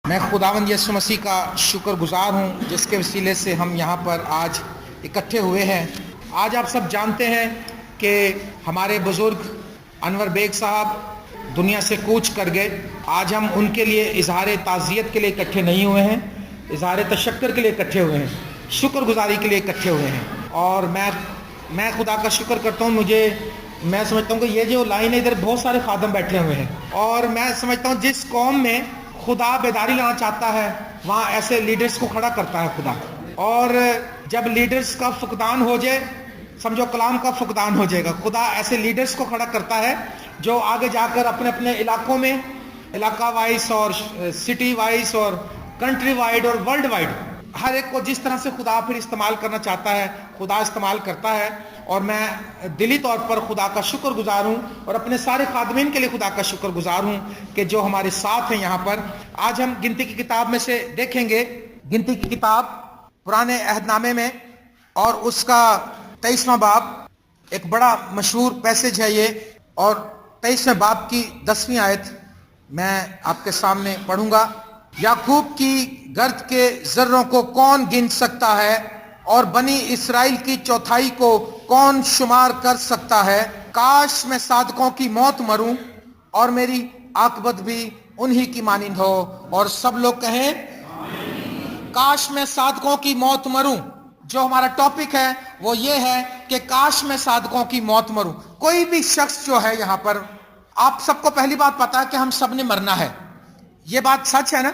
میں خداوند یسوع مسیح کا شکر گزار ہوں جس کے وسیلے سے ہم یہاں پر آج اکٹھے ہوئے ہیں۔ آج آپ سب جانتے ہیں کہ ہمارے بزرگ انور بیگ صاحب دنیا سے کوچ کر گئے۔ آج ہم ان کے لیے اظہار تعزیت کے لیے اکٹھے نہیں ہوئے ہیں، اظہار تشکر کے لیے اکٹھے ہوئے ہیں، شکر گزاری کے لیے اکٹھے ہوئے ہیں۔ اور میں خدا کا شکر کرتا ہوں۔ میں سمجھتا ہوں کہ یہ جو لائن ہے، ادھر بہت سارے خادم بیٹھے ہوئے ہیں، اور میں سمجھتا ہوں جس قوم میں خدا بیداری لانا چاہتا ہے وہاں ایسے لیڈرز کو کھڑا کرتا ہے خدا۔ اور جب لیڈرز کا فقدان ہو جائے، سمجھو کلام کا فقدان ہو جائے گا، خدا ایسے لیڈرز کو کھڑا کرتا ہے جو آگے جا کر اپنے اپنے علاقوں میں، علاقہ وائز اور سٹی وائز اور کنٹری وائڈ اور ورلڈ وائڈ، ہر ایک کو جس طرح سے خدا پھر استعمال کرنا چاہتا ہے خدا استعمال کرتا ہے۔ اور میں دلی طور پر خدا کا شکر گزار ہوں، اور اپنے سارے خادمین کے لیے خدا کا شکر گزار ہوں کہ جو ہمارے ساتھ ہیں یہاں پر۔ آج ہم گنتی کی کتاب میں سے دیکھیں گے، گنتی کی کتاب پرانے عہد نامے میں، اور اس کا 23واں باب ایک بڑا مشہور پیسج ہے یہ، اور 23ویں باب کی 10ویں آیت میں آپ کے سامنے پڑھوں گا۔ یعقوب کی گرد کے ذروں کو کون گن سکتا ہے، اور بنی اسرائیل کی چوتھائی کو کون شمار کر سکتا ہے؟ کاش میں صادقوں کی موت مروں اور میری عاقبت بھی انہی کی مانند ہو۔ اور سب لوگ کہیں کاش میں صادقوں کی موت مروں۔ جو ہمارا ٹاپک ہے وہ یہ ہے کہ کاش میں صادقوں کی موت مروں۔ کوئی بھی شخص جو ہے یہاں پر، آپ سب کو پہلی بات پتا ہے کہ ہم سب نے مرنا ہے۔ یہ بات سچ ہے نا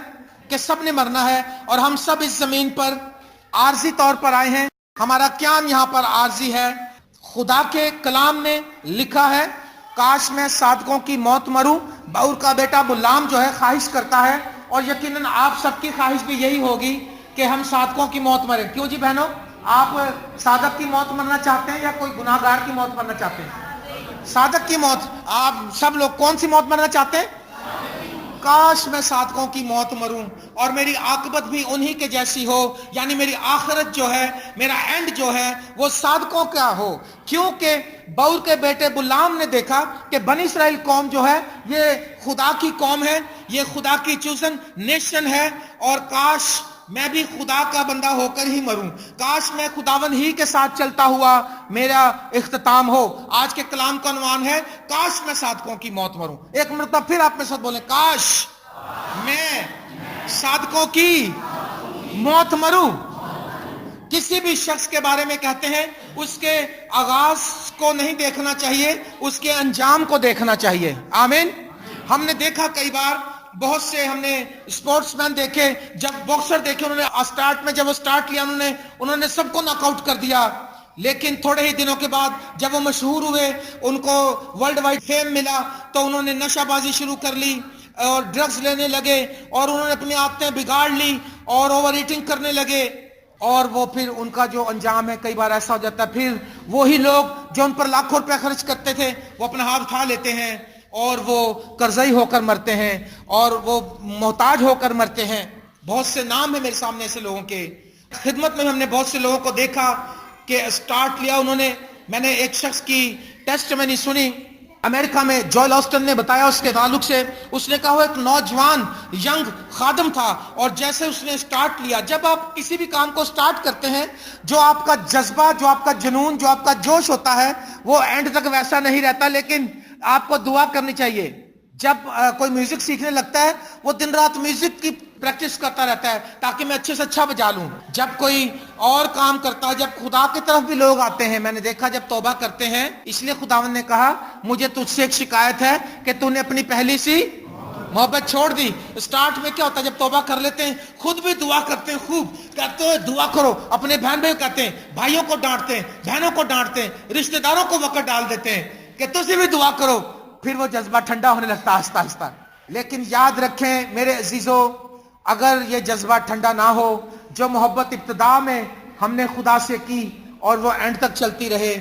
کہ سب نے مرنا ہے، اور ہم سب اس زمین پر عارضی طور پر آئے ہیں۔ ہمارا قیام یہاں پر عارضی ہے۔ خدا کے کلام نے لکھا ہے کاش میں صادقوں کی موت مروں۔ بور کا بیٹا بلعام جو ہے خواہش کرتا ہے، اور یقیناً آپ سب کی خواہش بھی یہی ہوگی کہ ہم صادقوں کی موت مریں۔ کیوں جی بہنوں، آپ صادق کی موت مرنا چاہتے ہیں یا کوئی گناہ گار کی موت مرنا چاہتے ہیں؟ صادق کی موت۔ آپ سب لوگ کون سی موت مرنا چاہتے ہیں؟ کاش میں صادقوں کی موت مروں اور میری عاقبت بھی انہی کے جیسی ہو، یعنی میری آخرت جو ہے، میرا اینڈ جو ہے وہ صادقوں کا ہو۔ کیونکہ بور کے بیٹے بلعام نے دیکھا کہ بنی اسرائیل قوم جو ہے یہ خدا کی قوم ہے، یہ خدا کی چوزن نیشن ہے، اور کاش میں بھی خدا کا بندہ ہو کر ہی مروں، کاش میں خداون ہی کے ساتھ چلتا ہوا میرا اختتام ہو۔ آج کے کلام کا عنوان ہے کاش میں صادقوں کی موت مروں۔ ایک مرتبہ پھر آپ میں ساتھ بولیں، کاش میں صادقوں کی موت مروں۔ کسی بھی شخص کے بارے میں کہتے ہیں اس کے آغاز کو نہیں دیکھنا چاہیے، اس کے انجام کو دیکھنا چاہیے۔ آمین۔ ہم نے دیکھا کئی بار، بہت سے ہم نے اسپورٹس مین دیکھے، جب باکسر دیکھے، انہوں نے اسٹارٹ میں جب وہ اسٹارٹ لیا انہوں نے سب کو ناک آؤٹ کر دیا، لیکن تھوڑے ہی دنوں کے بعد جب وہ مشہور ہوئے، ان کو ورلڈ وائڈ فیم ملا، تو انہوں نے نشہ بازی شروع کر لی اور ڈرگز لینے لگے، اور انہوں نے اپنی عادتیں بگاڑ لی اور اوور ایٹنگ کرنے لگے، اور وہ پھر ان کا جو انجام ہے کئی بار ایسا ہو جاتا ہے، پھر وہی لوگ جو ان پر لاکھوں روپے خرچ کرتے تھے وہ اپنا ہاتھ اٹھا لیتے ہیں، اور وہ قرضائی ہو کر مرتے ہیں، اور وہ محتاج ہو کر مرتے ہیں۔ بہت سے نام ہیں میرے سامنے ایسے لوگوں کے۔ خدمت میں ہم نے بہت سے لوگوں کو دیکھا کہ اسٹارٹ لیا انہوں نے۔ میں نے ایک شخص کی ٹیسٹ میں نہیں سنی، امریکہ میں جوئل آسٹن نے بتایا اس کے تعلق سے، اس نے کہا وہ ایک نوجوان ینگ خادم تھا، اور جیسے اس نے سٹارٹ لیا، جب آپ کسی بھی کام کو سٹارٹ کرتے ہیں، جو آپ کا جذبہ، جو آپ کا جنون، جو آپ کا جوش ہوتا ہے وہ اینڈ تک ویسا نہیں رہتا، لیکن آپ کو دعا کرنی چاہیے۔ جب کوئی میوزک سیکھنے لگتا ہے وہ دن رات میوزک کی پریکٹس کرتا رہتا ہے تاکہ میں اچھے سے اچھا بجا لوں۔ جب کوئی اور کام کرتا ہے، جب خدا کی طرف بھی لوگ آتے ہیں، میں نے دیکھا جب توبہ کرتے ہیں، اس لیے خداوند نے کہا مجھے تجھ سے ایک شکایت ہے کہ تو نے اپنی پہلی سی محبت چھوڑ دی۔ سٹارٹ میں کیا ہوتا ہے، جب توبہ کر لیتے ہیں خود بھی دعا کرتے ہیں، خوب کہتے ہیں دعا کرو، اپنے بہن بھائی کہتے ہیں، بھائیوں کو ڈانٹتے ہیں، بہنوں کو ڈانٹتے ہیں، رشتہ داروں کو وقت ڈال دیتے ہیں کہ تجھے بھی دعا کرو، پھر وہ جذبہ ٹھنڈا ہونے لگتا ہے آہستہ آہستہ۔ لیکن یاد رکھیں میرے عزیزو، اگر یہ جذبہ ٹھنڈا نہ ہو، جو محبت ابتدا میں ہم نے خدا سے کی اور وہ اینڈ تک چلتی رہے،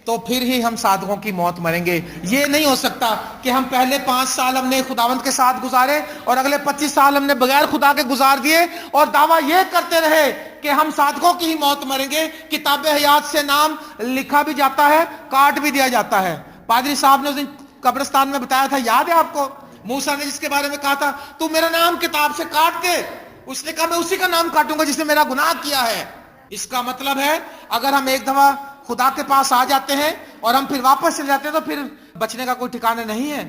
تو پھر ہی ہم صادقوں کی موت مریں گے۔ یہ نہیں ہو سکتا کہ ہم پہلے 5 سال ہم نے خداوند کے ساتھ گزارے اور اگلے 25 سال ہم نے بغیر خدا کے گزار دیے اور دعویٰ یہ کرتے رہے کہ ہم صادقوں کی ہی موت مریں گے۔ کتاب حیات سے نام لکھا بھی جاتا ہے، کاٹ بھی دیا جاتا ہے۔ پادری صاحب نے اس دن قبرستان میں بتایا تھا، یاد ہے آپ کو؟ موسیٰ نے جس کے بارے میں کہا تھا تو میرا نام کتاب سے کاٹ دے، اس نے کہا میں اسی کا نام کاٹوں گا جس نے میرا گناہ کیا ہے۔ اس کا مطلب ہے اگر ہم ایک دفعہ خدا کے پاس آ جاتے ہیں اور ہم پھر واپس چلے جاتے ہیں تو پھر بچنے کا کوئی ٹھکانہ نہیں ہے۔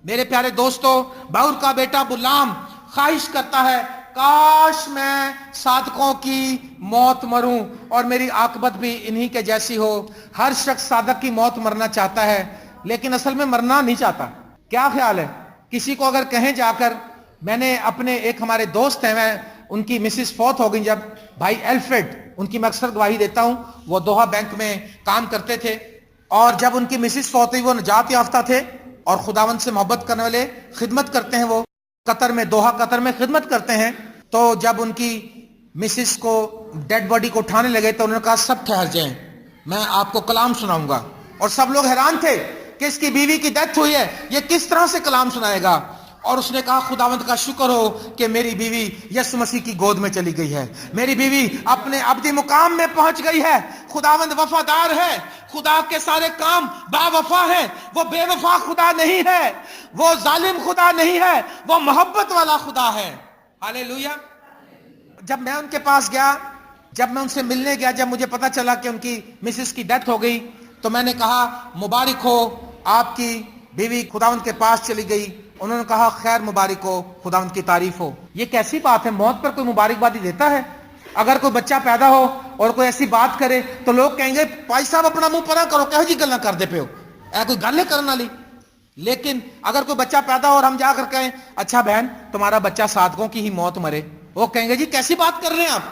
میرے پیارے دوستو، باور کا بیٹا بلعام خواہش کرتا ہے کاش میں صادقوں کی موت مروں اور میری عاقبت بھی انہی کے جیسی ہو۔ ہر شخص صادق کی موت مرنا چاہتا ہے لیکن اصل میں مرنا نہیں چاہتا۔ کیا خیال ہے؟ کسی کو اگر کہیں جا کر، میں نے اپنے ایک ہمارے دوست ہیں، میں ان کی مسز فوت ہو گئی جب، بھائی ایلفریڈ، ان کی میں اکثر گواہی دیتا ہوں، وہ دوحہ بینک میں کام کرتے تھے، اور جب ان کی مسز فوت ہوئی، وہ نجات یافتہ تھے اور خداوند سے محبت کرنے والے، خدمت کرتے ہیں، وہ قطر میں، دوحہ قطر میں خدمت کرتے ہیں۔ تو جب ان کی مسز کو ڈیڈ باڈی کو اٹھانے لگے تو انہوں نے کہا سب ٹھہر جائیں، میں آپ کو کلام سناؤں گا، اور سب لوگ حیران تھے کہ اس کی بیوی کی ڈیتھ ہوئی ہے، یہ کس طرح سے کلام سنائے گا؟ اور اس نے کہا خداوند کا شکر ہو کہ میری بیوی یسوع مسیح کی گود میں چلی گئی ہے، میری بیوی اپنے ابدی مقام میں پہنچ گئی ہے۔ خداوند وفادار ہے، خدا کے سارے کام با وفا ہے، وہ بے وفا خدا نہیں ہے، وہ ظالم خدا نہیں ہے، وہ محبت والا خدا ہے۔ ہاللیلویا۔ جب میں ان کے پاس گیا، جب میں ان سے ملنے گیا، جب مجھے پتا چلا کہ ان کی مسز کی ڈیتھ ہو گئی، تو میں نے کہا مبارک ہو، آپ کی بیوی خداوند کے پاس چلی گئی۔ انہوں نے کہا خیر مبارک ہو، خداوند کی تعریف ہو۔ یہ کیسی بات ہے؟ موت پر کوئی مبارکبادی دیتا ہے؟ اگر کوئی بچہ پیدا ہو اور کوئی ایسی بات کرے تو لوگ کہیں گے بھائی صاحب اپنا منہ پرا کرو، کہو جی گلاں کر دے پہ ہو، اے کوئی گل ہے کرنے والی۔ لیکن اگر کوئی بچہ پیدا ہو اور ہم جا کر کہیں اچھا بہن تمہارا بچہ صادقوں کی ہی موت مرے، وہ کہیں گے جی کیسی بات کر رہے ہیں آپ۔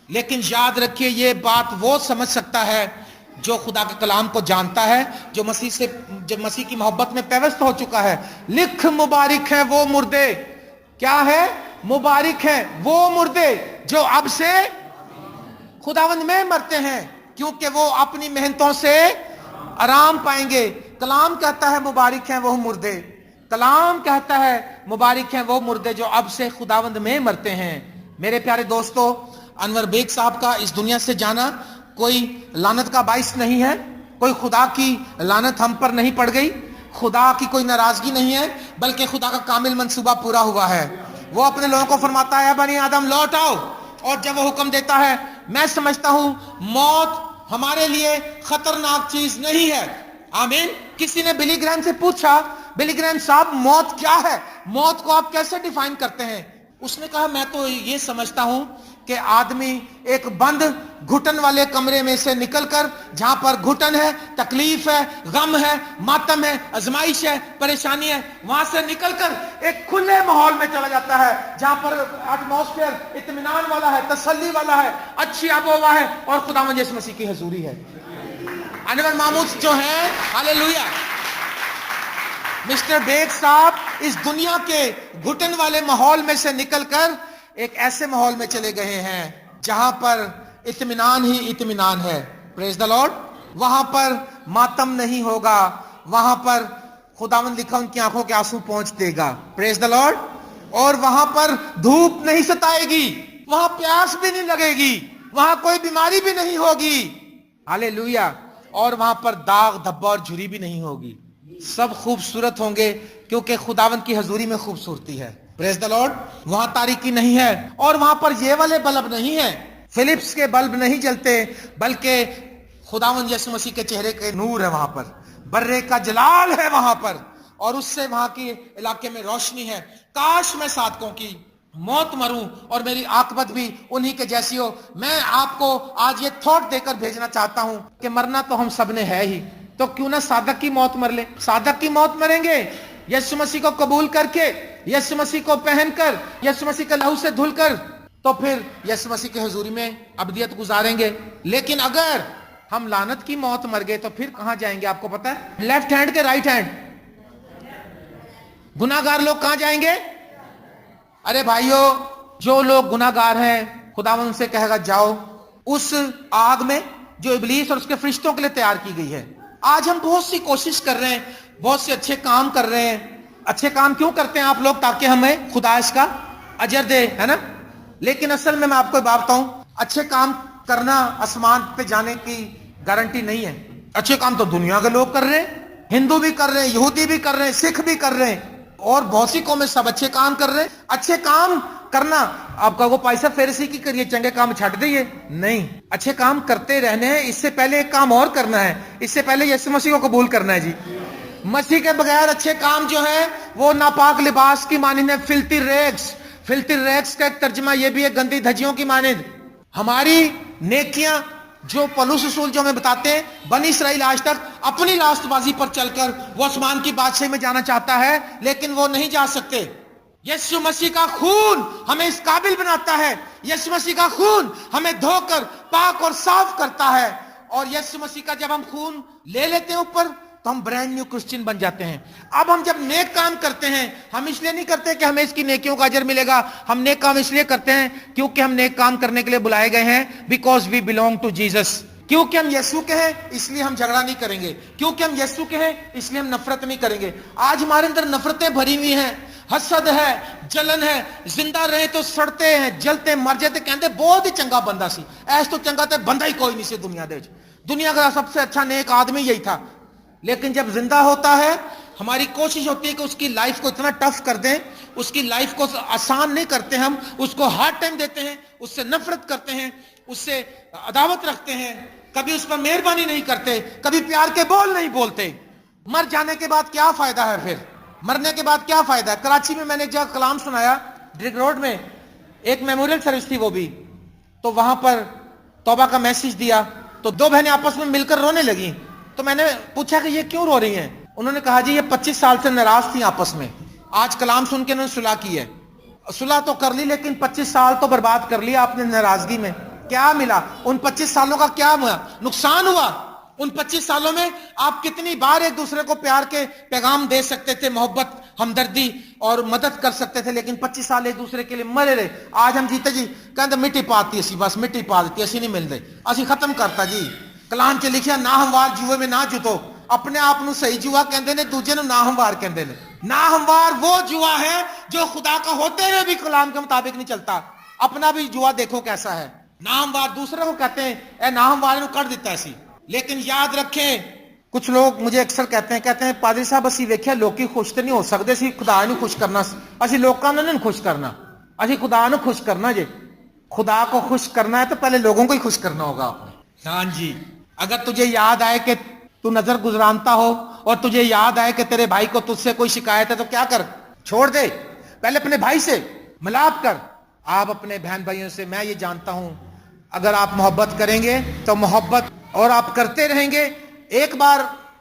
لیکن یاد رکھیے یہ بات وہ سمجھ سکتا ہے جو خدا کے کلام کو جانتا ہے، جو مسیح کی محبت میں پیوست ہو چکا ہے۔ لکھ مبارک ہیں وہ مردے، کیا ہے؟ مبارک ہیں وہ مردے جو اب سے خداوند میں مرتے ہیں، کیونکہ وہ اپنی محنتوں سے آرام پائیں گے۔ کلام کہتا ہے مبارک ہیں وہ مردے، کلام کہتا ہے مبارک ہیں وہ مردے جو اب سے خداوند میں مرتے ہیں۔ میرے پیارے دوستو، انور بیگ صاحب کا اس دنیا سے جانا کوئی لعنت کا باعث نہیں ہے، کوئی خدا کی لعنت ہم پر نہیں پڑ گئی، خدا کی کوئی ناراضگی نہیں ہے، بلکہ خدا کا کامل منصوبہ پورا ہوا ہے۔ وہ اپنے لوگوں کو فرماتا ہے بنی آدم لوٹ آؤ، اور جب وہ حکم دیتا ہے، میں سمجھتا ہوں موت ہمارے لیے خطرناک چیز نہیں ہے۔ آمین۔ کسی نے بلی گرہم سے پوچھا بلی گرہم صاحب موت کیا ہے، موت کو آپ کیسے ڈیفائن کرتے ہیں؟ اس نے کہا میں تو یہ سمجھتا ہوں کہ آدمی ایک بند گھٹن والے کمرے میں سے نکل کر، جہاں پر گھٹن ہے، تکلیف ہے، غم ہے، ماتم ہے، آزمائش ہے، پریشانی ہے، وہاں سے نکل کر ایک کھلے ماحول میں چلا جاتا ہے جہاں پر ایٹماسفیئر اطمینان والا ہے، تسلی والا ہے، اچھی آب و ہوا ہے، اور خداوند یسوع مسیح کی حضوری ہے۔ انور محمود جو ہیں، ہاللیلویا، مسٹر بیگ صاحب اس دنیا کے گھٹن والے ماحول میں سے نکل کر ایک ایسے ماحول میں چلے گئے ہیں جہاں پر اطمینان ہی اطمینان ہے۔ پریز دی لارڈ۔ وہاں پر ماتم نہیں ہوگا، وہاں پر خداوند لکھا ان کی آنکھوں کے آنسو پہنچ دے گا۔ پریز دی لارڈ۔ اور وہاں پر دھوپ نہیں ستائے گی، وہاں پیاس بھی نہیں لگے گی، وہاں کوئی بیماری بھی نہیں ہوگی۔ ہاللیلویا۔ اور وہاں پر داغ دھبا اور جھری بھی نہیں ہوگی، سب خوبصورت ہوں گے کیونکہ خداوند کی حضوری میں خوبصورتی ہے۔ پریز دی لارڈ۔ وہاں تاریکی نہیں ہے، اور وہاں پر یہ والے بلب نہیں ہیں، فلپس کے بلب نہیں جلتے، بلکہ خداوند یسوع مسیح کے چہرے کے نور ہے وہاں پر، برے کا جلال ہے وہاں پر، اور اس سے وہاں کی علاقے میں روشنی ہے۔ کاش میں صادقوں کی موت مروں اور میری عاقبت بھی انہی کے جیسی ہو۔ میں آپ کو آج یہ تھاٹ دے کر بھیجنا چاہتا ہوں کہ مرنا تو ہم سب نے ہے ہی، تو کیوں نہ صادق کی موت مر لیں؟ صادق کی موت مریں گے یسوع مسیح کو قبول کر کے، یسوع مسیح کو پہن کر، یسوع مسیح کے لہو سے دھل کر، تو پھر یسوع مسیح کی حضوری میں ابدیت گزاریں گے۔ لیکن اگر ہم لعنت کی موت مر گئے تو پھر کہاں جائیں گے؟ آپ کو پتا ہے، لیفٹ ہینڈ کے رائٹ ہینڈ، گناہگار لوگ کہاں جائیں گے؟ ارے بھائیو، جو لوگ گناہگار ہیں خداوند ان سے کہے گا جاؤ اس آگ میں جو ابلیس اور اس کے فرشتوں کے لیے تیار کی گئی ہے۔ آج ہم بہت سی کوشش کر رہے ہیں، بہت سے اچھے کام کر رہے ہیں۔ اچھے کام کیوں کرتے ہیں آپ لوگ؟ تاکہ ہمیں خدا اس کا اجر دے، ہے نا؟ لیکن اصل میں آپ کو بات بتاؤں، اچھے کام کرنا آسمان پہ جانے کی گارنٹی نہیں ہے۔ اچھے کام تو دنیا کے لوگ کر رہے ہیں، ہندو بھی کر رہے ہیں، یہودی بھی کر رہے ہیں، سکھ بھی کر رہے ہیں، اور بہت سی قومیں سب اچھے کام کر رہے ہیں. اچھے کام کرنا آپ کا وہ پیسہ فیرسی کی کریے چنگے کام چھٹ دئیے, نہیں, اچھے کام کرتے رہنے ہیں. اس سے پہلے ایک کام اور کرنا ہے, اس سے پہلے یسوع مسیح کو قبول کرنا ہے جی. مسیح کے بغیر اچھے کام جو ہے وہ ناپاک لباس کی مانند ہے, فلٹی ریگس. فلٹی ریگس کا ایک ترجمہ یہ بھی ہے گندی دھجیوں کی مانند. ہماری نیکیاں جو پولس رسول جو ہمیں بتاتے ہیں, بنی اسرائیل آج تک اپنی راست بازی پر چل کر وہ آسمان کی بادشاہی میں جانا چاہتا ہے لیکن وہ نہیں جا سکتے. یسوع مسیح کا خون ہمیں اس قابل بناتا ہے. یسوع مسیح کا خون ہمیں دھو کر پاک اور صاف کرتا ہے. اور یسوع مسیح کا جب ہم خون لے لیتے ہیں اوپر تو ہم برانڈ نیو کرسچن بن جاتے ہیں. اب ہم جب نیک کام کرتے ہیں ہم اس لیے نہیں کرتے کہ ہمیں اس کی نیکیوں کا اجر ملے گا. ہم نیک کام اس لیے کرتے ہیں کیونکہ ہم نیک کام کرنے کے لیے بلائے گئے ہیں. Because we belong to Jesus. کیونکہ ہم یسوع کے ہیں اس لیے ہم جھگڑا نہیں کریں گے. کیونکہ ہم یسوع کے ہیں اس لیے ہم نفرت نہیں کریں گے. آج ہمارے اندر نفرتیں بھری ہوئی ہیں, حسد ہے, جلن ہے. زندہ رہے تو سڑتے ہیں, جلتے, مر جاتے, کہتے بہت ہی چنگا بندہ سی, ایس تو چنگا تے بندہ ہی کوئی نہیں سی دنیا دے. دنیا کا سب سے اچھا نیک آدمی یہی تھا. لیکن جب زندہ ہوتا ہے ہماری کوشش ہوتی ہے کہ اس کی لائف کو اتنا ٹف کر دیں, اس کی لائف کو آسان نہیں کرتے, ہم اس کو ہارڈ ٹائم دیتے ہیں, اس سے نفرت کرتے ہیں, اس سے عداوت رکھتے ہیں, کبھی اس پر مہربانی نہیں کرتے, کبھی پیار کے بول نہیں بولتے. مر جانے کے بعد کیا فائدہ ہے؟ پھر مرنے کے بعد کیا فائدہ ہے؟ کراچی میں نے ایک جگہ کلام سنایا, ڈرگ روڈ میں ایک میموریل سروس تھی وہ بھی, تو وہاں پر توبہ کا میسج دیا تو دو بہنیں آپس میں مل کر رونے لگیں. تو میں نے پوچھا کہ یہ کیوں رو رہی ہیں؟ انہوں نے کہا جی یہ 25 سال سے ناراض تھیں آپس میں, آج کلام سن کے انہوں نے صلح کی ہے. صلح تو کر لی لیکن 25 سال تو برباد کر لیا آپ نے ناراضگی میں. کیا ملا ان 25 سالوں کا؟ کیا ہوا؟ نقصان ہوا. ان 25 سالوں میں آپ کتنی بار ایک دوسرے کو پیار کے پیغام دے سکتے تھے, محبت, ہمدردی اور مدد کر سکتے تھے, لیکن 25 سال ایک دوسرے کے لیے مرے رہے. آج ہم جیتے جی کہتے مٹی پاتی اسی, بس مٹی پا دیتی اسی, نہیں مل رہے اسی, ختم کرتا جی. کلام چ لکھیا نہ ہموار جوئے میں نہ جتو. اپنے آپ نو صحیح جوا کہندے نے, دوجے نو نہ ہموار کہندے نے. نہ ہموار وہ جوا ہے جو خدا کا ہوتے ہوئے بھی کلام کے مطابق نہیں چلتا. اپنا بھی جوا دیکھو کیسا ہے. نہ ہموار دوسرے کو کہتے ہیں اے نہ ہموار نو کر دیتا ایسی. لیکن یاد رکھیں, کچھ لوگ مجھے اکثر کہتے ہیں پادری صاحب اسی ویکھیا لوکی خوش تے نہیں ہو سکدے, اسی خدا نو خوش کرنا, اسی لوکاں نو نہیں خوش کرنا, اسی خدا نو خوش کرنا. جے خدا کو خوش کرنا ہے تو پہلے لوگوں کو ہی خوش کرنا ہوگا آپ نے. ہاں جی, اگر تجھے یاد آئے کہ تو نظر گزرانتا ہو اور تجھے یاد آئے کہ تیرے بھائی کو تجھ سے کوئی شکایت ہے تو کیا کر, چھوڑ دے. پہلے اپنے بھائی سے ملاپ کر. آپ اپنے بہن بھائیوں سے, میں یہ جانتا ہوں اگر آپ محبت کریں گے تو محبت اور آپ کرتے رہیں گے, ایک بار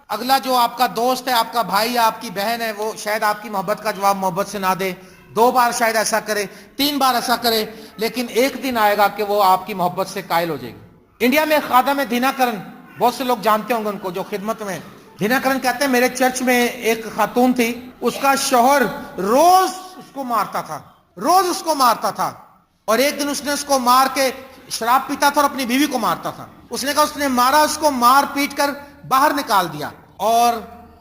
اگلا جو آپ کا دوست ہے, آپ کا بھائی, آپ کی بہن ہے, وہ شاید آپ کی محبت کا جواب محبت سے نہ دے, 2 بار شاید ایسا کرے, 3 بار ایسا کرے, لیکن ایک دن آئے گا کہ وہ آپ کی محبت سے قائل ہو جائے گی. انڈیا میں خادم ہے دیناکرن, بہت سے لوگ جانتے ہوں گے ان کو جو خدمت میں. دیناکرن کہتے ہیں میرے چرچ میں ایک خاتون تھی, اس کا شوہر روز اس کو مارتا تھا, روز اس کو مارتا تھا, اور ایک دن اس نے اس کو مار کے شراب پیتا تھا اور اپنی بیوی کو مارتا تھا. اس نے کہا اس نے مارا, اس کو مار پیٹ کر باہر نکال دیا, اور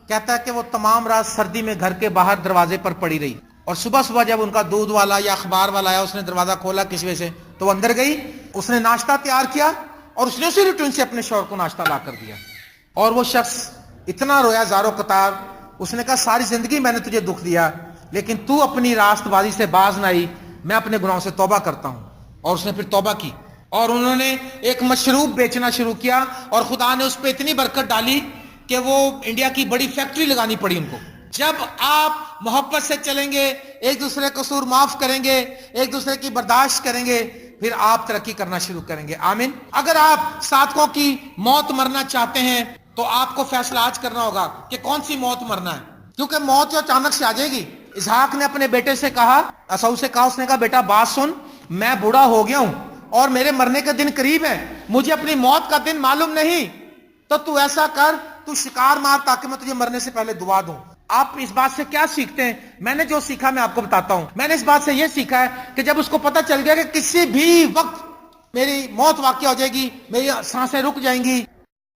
کہتا ہے کہ وہ تمام رات سردی میں گھر کے باہر دروازے پر پڑی رہی, اور صبح صبح جب ان کا دودھ والا یا اخبار والا آیا, اس نے دروازہ کھولا کسی وجہ سے تو وہ اندر گئی, اس نے ناشتہ تیار کیا اور اس نے اسی روٹین سے اپنے شوہر کو ناشتہ لا کر دیا. اور وہ شخص اتنا رویا زاروں قطار, اس نے کہا ساری زندگی میں نے تجھے دکھ دیا لیکن تو اپنی راست بازی سے باز نہ آئی, میں اپنے گناہوں سے توبہ کرتا ہوں. اور اس نے پھر توبہ کی اور انہوں نے ایک مشروب بیچنا شروع کیا, اور خدا نے اس پہ اتنی برکت ڈالی کہ وہ انڈیا کی بڑی فیکٹری لگانی پڑی ان کو. جب آپ محبت سے چلیں گے, ایک دوسرے کو قصور معاف کریں گے, ایک دوسرے کی برداشت کریں گے, پھر آپ ترقی کرنا شروع کریں گے. آمین. اگر آپ صادقوں کی موت مرنا چاہتے ہیں تو آپ کو فیصلہ آج کرنا ہوگا کہ کون سی موت مرنا ہے, کیونکہ موت جو اچانک سے آ جائے گی. اسحاق نے اپنے بیٹے سے کہا, عیساؤ سے کہا, اس نے کہا بیٹا بات سن, میں بوڑھا ہو گیا ہوں اور میرے مرنے کا دن قریب ہے, مجھے اپنی موت کا دن معلوم نہیں, تو ایسا کر, تو شکار مار تاکہ میں تجھے مرنے سے پہلے دعا دوں. آپ اس بات سے کیا سیکھتے ہیں؟ میں نے جو سیکھا میں آپ کو بتاتا ہوں. میں نے اس بات سے یہ سیکھا ہے کہ جب اس کو پتہ چل گیا کہ کسی بھی وقت میری موت واقع ہو جائے گی, میری سانسیں رک جائیں گی,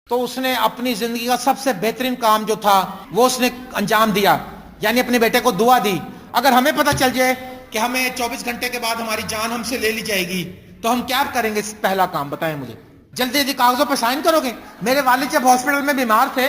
تو اس نے اپنی زندگی کا سب سے بہترین کام جو تھا وہ اس نے انجام دیا, یعنی اپنے بیٹے کو دعا دی. اگر ہمیں پتہ چل جائے کہ ہمیں 24 گھنٹے کے بعد ہماری جان ہم سے لے لی جائے گی تو ہم کیا کریں گے؟ پہلا کام بتائیں مجھے. جلدی جلدی کاغذوں پہ سائن کرو گے؟ میرے والد جب ہاسپٹل میں بیمار تھے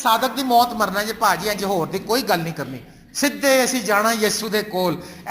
ਸਾਦਕ ਦੀ ਮੌਤ ਮਰਨਾ ਜੇ ਭਾਜੀ ਇੰਜ ਹੋਰ ਦੀ ਕੋਈ ਗੱਲ ਨਹੀਂ ਕਰਨੀ, ਸਿੱਧੇ ਅਸੀਂ ਜਾਣਾ ਯਿਸੂ ਦੇ ਕੋਲ।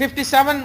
57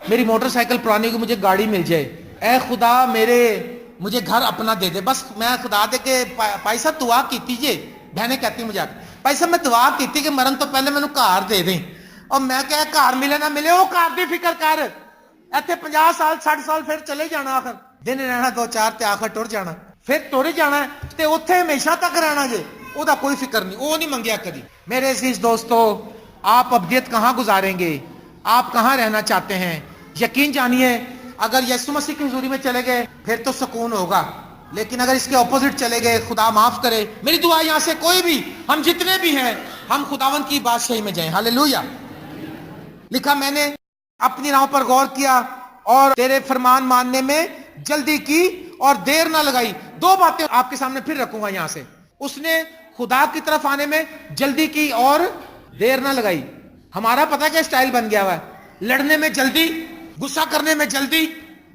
میری موٹر سائیکل پرانی کو مجھے گاڑی مل جائے, اے خدا مجھے گھر اپنا دے دے. بس میں خدا دے کے بھائی صاحب دعا کیتی جے, بہنیں کہتی مجھے بھائی صاحب میں دعا کیتی کہ مرن تو پہلے مینوں گھر دے دیں. اور میں کہ گھر ملے نہ ملے وہ گھر دی فکر کر, ایتھے 50 سال 60 سال پھر چلے جانا, آخر دن رہنا 2-4 تے آخر ٹر جانا, پھر ٹر جانا تے اوتھے ہمیشہ تک رہنا جے, او دا کوئی فکر نہیں, وہ نہیں منگیا کدی. میرے عزیز دوستو, آپ ابدیت کہاں گزاریں گے, آپ کہاں رہنا چاہتے ہیں؟ یقین جانیے اگر یسوع مسیح کی حضوری میں چلے گئے پھر تو سکون ہوگا, لیکن اگر اس کے اپوزٹ چلے گئے, خدا معاف کرے, میری دعا یہاں سے کوئی بھی, ہم جتنے بھی ہیں, ہم خداوند کی بادشاہی میں جائیں. ہاللیلویہ. لکھا میں نے اپنی راہوں پر غور کیا اور تیرے فرمان ماننے میں جلدی کی اور دیر نہ لگائی. 2 باتیں آپ کے سامنے پھر رکھوں گا یہاں سے. اس نے خدا کی طرف آنے میں جلدی کی اور دیر نہ لگائی. ہمارا پتہ کیا سٹائل بن گیا ہوا ہے, لڑنے میں جلدی, غصہ کرنے میں جلدی,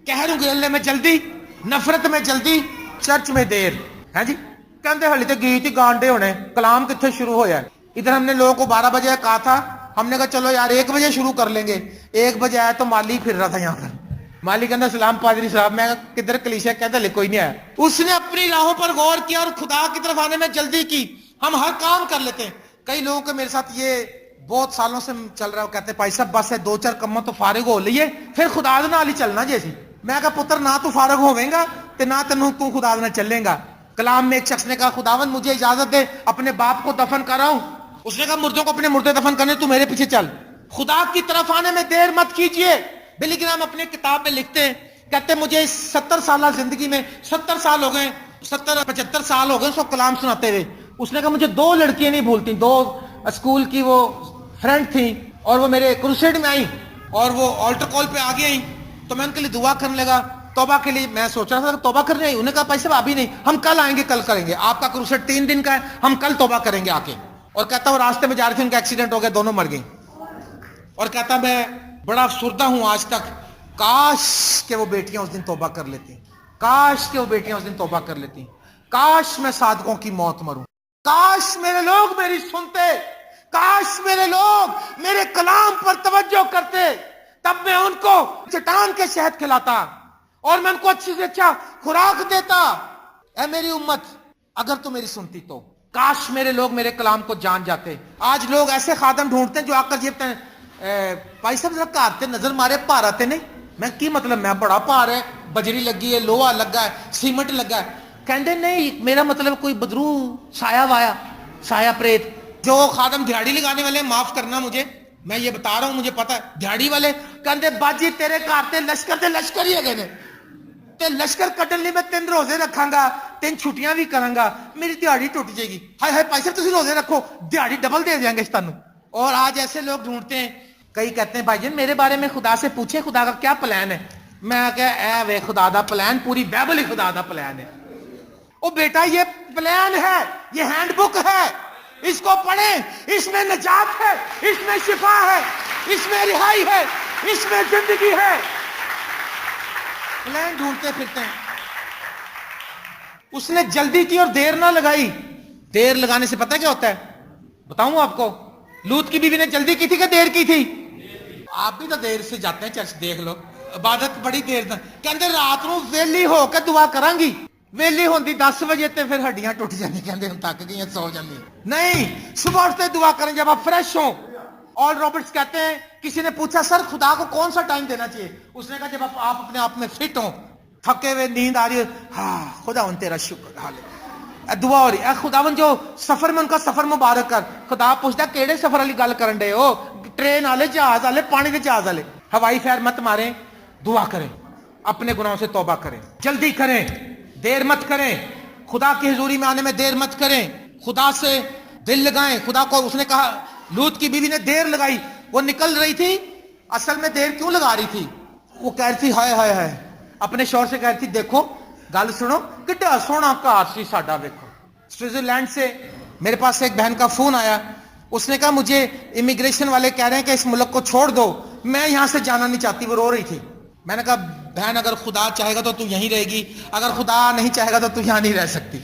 قہر اگیلنے میں جلدی, نفرت میں جلدی, چرچ میں دیر. ہے جی کہندے ہلے تے گیت ہی گانڈے ہونے, کلام کتنے شروع ہویا ہے. ادھر ہم نے لوگوں کو 12 بجے کہا تھا, ہم نے کہا چلو یار 1 بجے شروع کر لیں گے. 1 بجے آیا تو مالی پھر رہا تھا یہاں پر. مالی کہندا سلام پادری صاحب. میں کدھر کلیسیا, کہتا لے کوئی نہیں آیا. اس نے اپنی راہوں پر غور کیا اور خدا کی طرف آنے میں جلدی کی. ہم ہر کام کر لیتے ہیں. کئی لوگوں کے میرے ساتھ یہ بہت سالوں سے چل رہا ہے, کہتے ہیں بھائی صاحب بس ہے 2-4 کماں تو فارغ ہو لیے پھر خدا دے نال ہی چلنا جیسی. میں کہا پتر نہ تو فارغ ہوویں گا تے نہ تینوں تو خدا دے نال چلیں گا. کلام میں ایک شخص نے کہا خداوند مجھے اجازت دے اپنے باپ کو دفن کراؤں. اس نے کہا مردوں کو اپنے مردے دفن کرنے, تو میرے پیچھے چل. خدا کی طرف آنے میں دیر مت کیجئے. بلی گرام اپنے کتاب میں لکھتے ہیں, کہتے ہیں مجھے 70 سالہ زندگی میں 70 سال ہو گئے, 70-75 سال ہو گئے اس کو کلام سناتے ہوئے. اس نے کہا مجھے 2 لڑکیاں نہیں بھولتی, 2 اسکول کی وہ فرینڈ تھیں اور وہ میرے کروسیڈ میں آئیں اور وہ آلٹر کال پہ آگے آئیں, تو میں ان کے لیے دعا کرنے لگا توبہ کے لیے. میں سوچ رہا تھا توبہ کرنے آئی, انہوں نے کہا بھائی صاحب ابھی نہیں, ہم کل آئیں گے, کل کریں گے, آپ کا کروسیڈ 3 دن کا ہے, ہم کل توبہ کریں گے آ کے. اور کہتا وہ راستے میں جا رہے تھے, ان کا ایکسیڈنٹ ہو گیا, دونوں مر گئیں. اور کہتا میں بڑا افسردہ ہوں آج تک, کاش کہ وہ بیٹیاں اس دن توبہ کر لیتی, کاش کہ وہ بیٹیاں اس دن توبہ کر لیتی, کاش میں صادقوں کی موت مروں, کاش میرے لوگ میری سنتے, کاش میرے لوگ میرے کلام پر توجہ کرتے, تب میں ان کو چٹان کے شہد کھلاتا اور میں ان کو اچھی سے اچھا خوراک دیتا. اے میری امت اگر تو میری سنتی تو کاش میرے لوگ میرے کلام کو جان جاتے. آج لوگ ایسے خادم ڈھونڈتے ہیں جو آ کر یہ بتائیں بھائی صاحب ذرا کارتے نظر مارے پار آتے نہیں. میں کی مطلب میں بڑا پار ہے, بجری لگی ہے, لوہا لگا ہے, سیمنٹ لگا ہے. کہندے نہیں میرا مطلب کوئی بدرو سایہ وایا, سایہ پریت. جو خادم دیہڑی لگانے والے معاف کرنا مجھے, میں یہ بتا رہا ہوں مجھے پتا ہے, دیہڑی والے کہندے باجی تیرے کارتے لشکر تے لشکر ہی ہے تے لشکر کٹن لی میں 3 روزے رکھاں گا, 3 چھٹیاں بھی کراں گا, میری دیہڑی ٹوٹ جائے گی. ہائے ہائے بھائی صاحب تسی روزے رکھو, دیہڑی ڈبل دے دیں گے تانوں. اور آج ایسے لوگ ڈھونڈتے ہیں, کئی کہتے ہیں بھائی جان میرے بارے میں خدا سے پوچھیں خدا کا کیا پلان ہے. میں کہ اے وے خدا دا پلان, پوری بائبل ہی خدا دا پلان ہے. او بیٹا یہ پلان ہے, یہ ہینڈ بک ہے, اس کو پڑھیں, اس میں نجات ہے, اس میں شفا ہے, اس میں رہائی ہے, اس میں زندگی ہے. پلان ڈھونڈتے پھرتے ہیں. اس نے جلدی کی اور دیر نہ لگائی. دیر لگانے سے پتہ کیا ہوتا ہے بتاؤں آپ کو. لوط کی بیوی نے جلدی کی تھی کہ دیر کی تھی؟ آپ بھی تو دیر سے جاتے ہیں چرچ, دیکھ لو عبادت بڑی دیر تک. کہندے رات نو ویلی ہو کے دعا کران گی, ویلی ہوندی 10 بجے تے پھر ہڈیاں ٹوٹ جاندی, کہندے ہم تھک گئی ہیں سو جاندی. نہیں, صبح اٹھتے دعا کریں جب آپ فریش ہوں. اور رابرٹس کہتے ہیں کسی نے پوچھا سر خدا کو کون سا ٹائم دینا چاہیے؟ اس نے کہا جب آپ اپنے آپ میں فٹ ہوں, تھکے ہوئے, نیند آ رہی ہے, ہاں خداوند تیرا شکر, حالے دعا ہو رہی ہے, خداوند جو سفر میں ان کا سفر مبارک کر. خدا پوچھتا کیڑے سفر والی گل کرن دے ہو, ٹرین والے, جہاز والے, پانی کے جہاز والے. ہوائی فیر مت ماریں, دعا کریں, اپنے گناہوں سے توبہ کریں, جلدی کریں, دیر مت کریں, خدا کی حضوری میں آنے میں دیر مت کریں, خدا سے دل لگائیں. خدا کو اس نے کہا, لوط کی بیوی نے دیر لگائی, وہ نکل رہی تھی, اصل میں دیر کیوں لگا رہی تھی؟ وہ کہہ رہی تھی ہائے ہائے ہائے, اپنے شوہر سے کہہ رہی تھی دیکھو گل سنو کڈا سونا گھر سی ساڈا, ویکھو. سوئٹزرلینڈ سے میرے پاس ایک بہن کا فون آیا, اس نے کہا مجھے امیگریشن والے کہہ رہے ہیں کہ اس ملک کو چھوڑ دو, میں یہاں سے جانا نہیں چاہتی. وہ رو رہی تھی. میں نے کہا بہن اگر خدا چاہے گا تو تو یہیں رہے گی, اگر خدا نہیں چاہے گا تو تو یہاں نہیں رہ سکتی.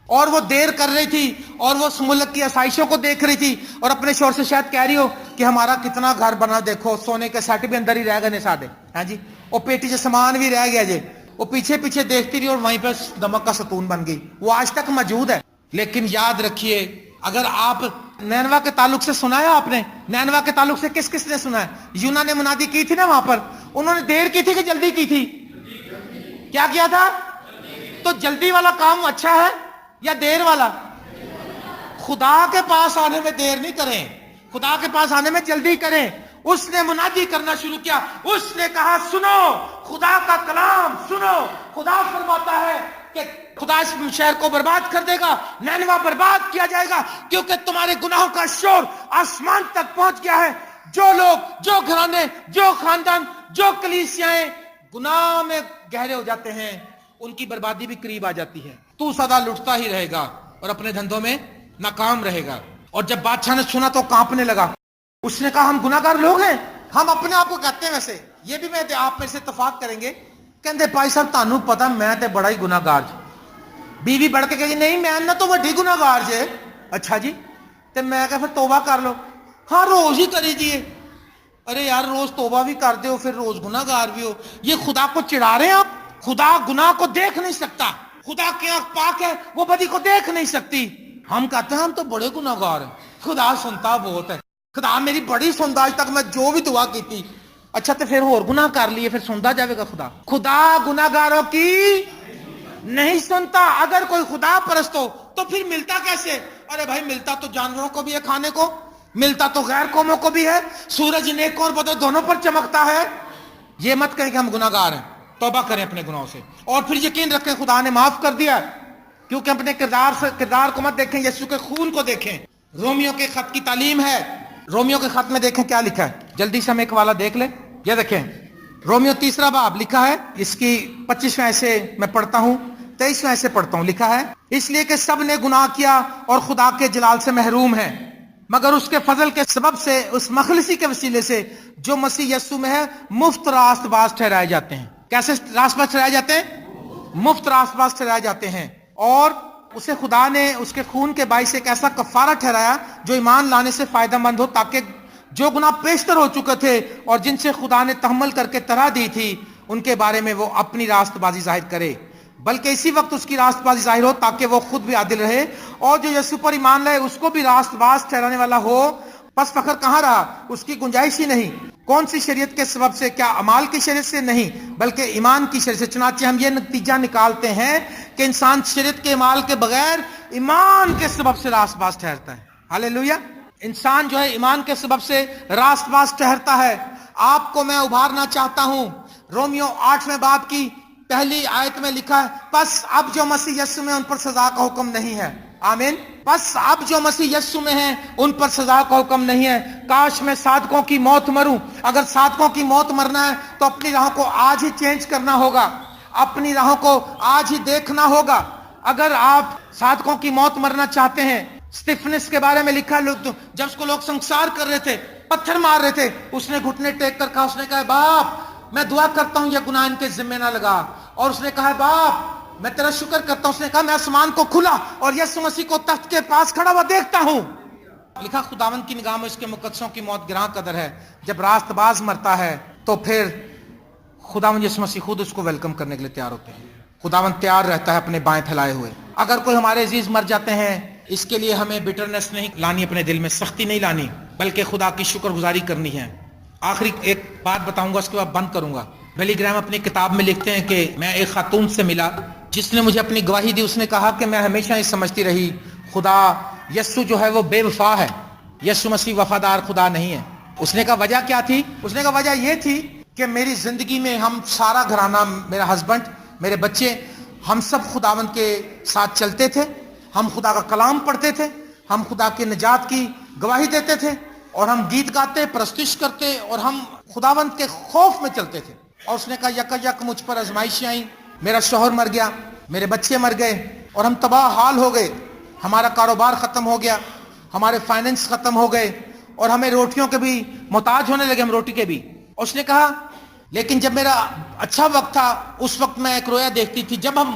اور وہ دیر کر رہی تھی اور وہ اس ملک کی آسائشوں کو دیکھ رہی تھی اور اپنے شوہر سے شاید کہہ رہی ہو کہ ہمارا کتنا گھر بنا، دیکھو سونے کے سیٹ بھی اندر ہی رہ گئے سادے، ہاں جی، اور پیٹی سے سامان بھی رہ گیا جی، وہ پیچھے پیچھے دیکھتی رہی اور وہیں پہ نمک کا ستون بن گئی، وہ آج تک موجود ہے۔ لیکن یاد رکھیے، اگر آپ نینوا کے تعلق سے سنا ہے، آپ نے نینوا کے تعلق سے کس کس نے سنا ہے؟ یونا نے منادی کی تھی نا وہاں پر، انہوں نے دیر کی تھی کہ جلدی کی تھی؟ کیا کیا تھا؟ تو جلدی والا کام اچھا ہے یا دیر والا؟ خدا کے پاس آنے میں دیر نہیں کریں، خدا کے پاس آنے میں جلدی کریں۔ اس نے منادی کرنا شروع کیا، اس نے کہا سنو خدا کا کلام سنو، خدا فرماتا ہے کہ خدا اس شہر کو برباد کر دے گا، نینوا برباد کیا جائے گا، کیونکہ تمہارے گناہوں کا شور آسمان تک پہنچ گیا ہے۔ جو لوگ، جو گھرانے، جو خاندان، جو کلیسیاں گناہ میں گہرے ہو جاتے ہیں، ان کی بربادی بھی قریب آ جاتی ہے۔ تو سدا لٹتا ہی رہے گا اور اپنے دھندوں میں ناکام رہے گا۔ اور جب بادشاہ نے سنا تو کانپنے لگا، اس نے کہا ہم گناہگار لوگ ہیں، ہم اپنے آپ کو کہتے ہیں، ویسے یہ بھی میں آپ میں سے اتفاق کریں گے، کہندے بھائی صاحب تانوں پتہ میں تے بڑا ہی گناہگار جی۔ بیوی بڑھ کے کہے نہیں میں نہ تو وڈی گناہگار جے، اچھا جی، تے میں کہا پھر توبہ کر لو، ہاں روز ہی کری دیے۔ ارے یار روز توبہ بھی کر دے ہو پھر روز گناہگار بھی ہو، یہ خدا کو چڑھا رہے ہیں آپ؟ خدا گناہ کو دیکھ نہیں سکتا، خدا کی آنکھ پاک ہے، وہ بدی کو دیکھ نہیں سکتی۔ ہم کہتے ہیں ہم تو بڑے گناہگار ہیں، خدا سنتا بہت ہے، خدا میری بڑی سنتا، آج تک میں جو بھی دعا کی تھی۔ اچھا تو پھر اور گناہ کر لیے، پھر سنتا جاوے گا خدا؟ خدا گناہگاروں کی نہیں سنتا۔ اگر کوئی خدا پرست ہو تو پھر ملتا کیسے؟ ارے بھائی ملتا تو جانوروں کو بھی ہے کھانے کو، ملتا تو غیر قوموں کو بھی ہے، سورج نیکوں اور بدوں دونوں پر چمکتا ہے۔ یہ مت کہیں کہ ہم گناہگار ہیں، توبہ کریں اپنے گناہوں سے، اور پھر یقین رکھیں خدا نے معاف کر دیا، کیونکہ اپنے کردار کو مت دیکھیں، یسوع کے خون کو دیکھیں۔ رومیو کے خط کی تعلیم ہے، رومیو کے خط میں دیکھیں کیا لکھا ہے، جلدی سے ہم ایک والا دیکھ لیں۔ یہ دیکھیں رومیو 3 باب لکھا ہے، اس کی 25ویں ایسے میں پڑھتا ہوں، 23ویں ایسے پڑھتا ہوں، لکھا ہے اس لیے کہ سب نے گناہ کیا اور خدا کے جلال سے محروم ہیں، مگر اس کے فضل کے سبب سے، اس مخلصی کے وسیلے سے جو مسیح یسوع میں ہے، مفت راست باز ٹھہرائے جاتے ہیں۔ کیسے راست باز ٹھہرائے جاتے ہیں؟ مفت راست باز ٹھہرائے جاتے ہیں۔ اور اسے خدا نے اس کے خون کے باعث ایک ایسا کفارہ ٹھہرایا جو ایمان لانے سے فائدہ مند ہو، تاکہ جو گناہ پیشتر ہو چکے تھے اور جن سے خدا نے تحمل کر کے طرح دی تھی، ان کے بارے میں وہ اپنی راست بازی ظاہر کرے، بلکہ اسی وقت اس کی راست بازی ظاہر ہو تاکہ وہ خود بھی عادل رہے اور جو یسوع پر ایمان لائے اس کو بھی راست باز ٹھہرانے والا ہو۔ پس فخر کہاں رہا؟ اس کی گنجائش ہی نہیں۔ کون سی شریعت کے سبب سے؟ کیا اعمال کی شریعت سے؟ نہیں، بلکہ ایمان کی شریعت سے۔ چنانچہ ہم یہ نتیجہ نکالتے ہیں کہ انسان شریعت کے اعمال کے بغیر ایمان کے سبب سے راست باز ٹھہرتا ہے۔ ہاللیلویہ! انسان جو ہے ایمان کے سبب سے راست باز ٹھہرتا ہے۔ آپ کو میں ابھارنا چاہتا ہوں، رومیو 8ویں باب کی پہلی آیت میں لکھا ہے، پس اب جو مسیح یسوع میں ان پر سزا کا حکم نہیں ہے۔ آمین۔ پس اب جو مسیح یسوع میں ہیں ان پر سزا کا حکم نہیں ہے۔ کاش میں صادقوں کی موت مروں۔ اگر صادقوں کی موت مرنا ہے تو اپنی راہوں کو آج ہی چینج کرنا ہوگا، اپنی راہوں کو آج ہی دیکھنا ہوگا۔ اگر آپ صادقوں کی موت مرنا چاہتے ہیں، اسٹیفنس کے بارے میں لکھا ہے، جب اس کو لوگ سنسار کر رہے تھے، پتھر مار رہے تھے، اس نے گھٹنے ٹیک کر کہا، اس نے کہا باپ میں دعا کرتا ہوں یہ گناہ ان کے ذمہ نہ لگا، اور اس نے کہا باپ میں تیرا شکر کرتا ہوں، اس نے کہا میں آسمان کو کھلا اور یسوع مسیح کو تخت کے پاس کھڑا ہوا دیکھتا ہوں۔ لکھا خداوند کی نگاہ میں اس کے مقدسوں کی موت گراں قدر ہے۔ جب راست باز مرتا ہے تو پھر خداوند یسوع مسیح خود اس کو ویلکم کرنے کے لیے تیار ہوتے ہیں۔ خداوند تیار رہتا ہے اپنے بائیں پھیلائے ہوئے۔ اگر کوئی ہمارے عزیز مر جاتے ہیں، اس کے لیے ہمیں بٹرنس نہیں لانی، اپنے دل میں سختی نہیں لانی، بلکہ خدا کی شکر گزاری کرنی ہے۔ آخری ایک بات بتاؤں گا، اس کے بعد بند کروں گا۔ بلی گرام اپنی کتاب میں لکھتے ہیں کہ میں ایک خاتون سے ملا جس نے مجھے اپنی گواہی دی۔ اس نے کہا کہ میں ہمیشہ یہ سمجھتی رہی خدا یسوع جو ہے وہ بے وفا ہے، یسوع مسیح وفادار خدا نہیں ہے۔ اس نے کہا وجہ کیا تھی؟ اس نے کہا وجہ یہ تھی کہ میری زندگی میں ہم سارا گھرانہ، میرا ہسبینڈ، میرے بچے، ہم سب خداوند کے ساتھ چلتے تھے، ہم خدا کا کلام پڑھتے تھے، ہم خدا کی نجات کی گواہی دیتے تھے، اور ہم گیت گاتے، پرستش کرتے، اور ہم خداوند کے خوف میں چلتے تھے۔ اور اس نے کہا یک یک مجھ پر آزمائشیں آئیں، میرا شوہر مر گیا، میرے بچے مر گئے، اور ہم تباہ حال ہو گئے، ہمارا کاروبار ختم ہو گیا، ہمارے فائننس ختم ہو گئے، اور ہمیں روٹیوں کے بھی محتاج ہونے لگے، ہم روٹی کے بھی۔ اور اس نے کہا لیکن جب میرا اچھا وقت تھا اس وقت میں ایک رویا دیکھتی تھی، جب ہم